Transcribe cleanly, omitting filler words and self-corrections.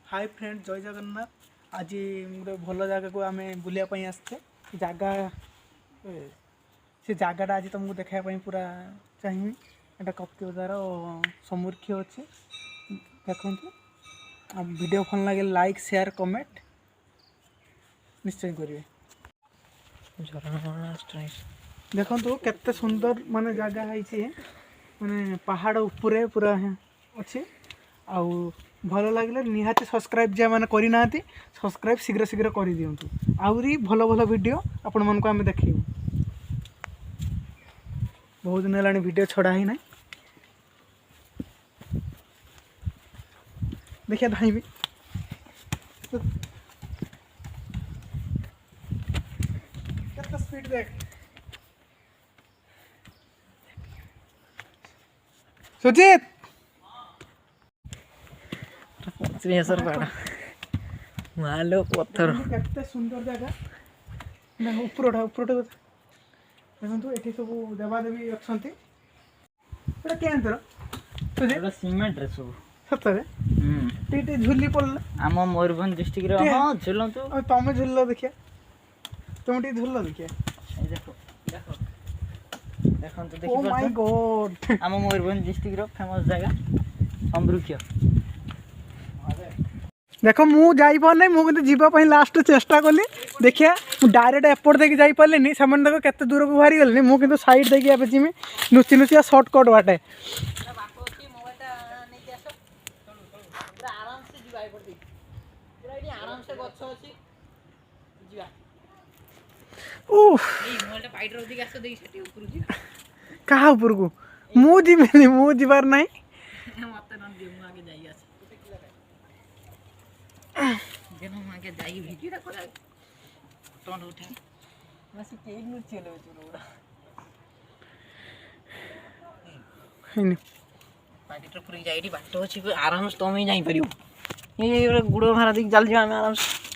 Hi friend जय जगन्नाथ। आज गोटे भल जगह को आम बुलायापी आसते जगह से जगहटा आज तुमको देखापी पूरा चाहिए। यहाँ कप्तिदार समृक्ष अच्छे देखु। वीडियो भल लगे लाइक शेयर कमेंट निश्चय करेंगे। देखो केते सुंदर माने जगह है माने पहाड़ उपरे पूरा अच्छी आउ भल लगे निहाती सब्सक्राइब जे मैंने करना सब्सक्राइब शीघ्र शीघ्र कर दिंतु। आहरी भल भल वीडियो आपण मन को आम देखू। बहुत दिन है वीडियो छड़ा ही ना देखिए धाई भी स्पीड देख सुजीत सर पाड़ा मालो पत्थर केते सुंदर जगह ना उपरोटा उपरोटा देखो ये सब देवादेवी अच्छा क्या सीमेंट रे सब सतरे टी झुली पड़े आम मयूरभंज डिस्ट्रिक्ट रे हां झुलंतु तुम झुल देखिए तुम टी झुल देखिए देखो देखो देखो तो ओ देखि माय गॉड आम मयूरभंज डिस्ट्रिक्ट रो फेमस जगह समृक्ष। देख मु जापर ना मुझे जीवाई लास्ट चेष्टा कली देखिए डायरेक्ट एपट देकी जापारे से देख केते दूर को बाहरी गले मुझे साइड देखिए जीमी नुची नुचिया सर्टकट बाटे क्या उपर को मु जीवार ना आराम से तुम ही जापर ये गुड़ भाड़ा देख चल जाए आराम से।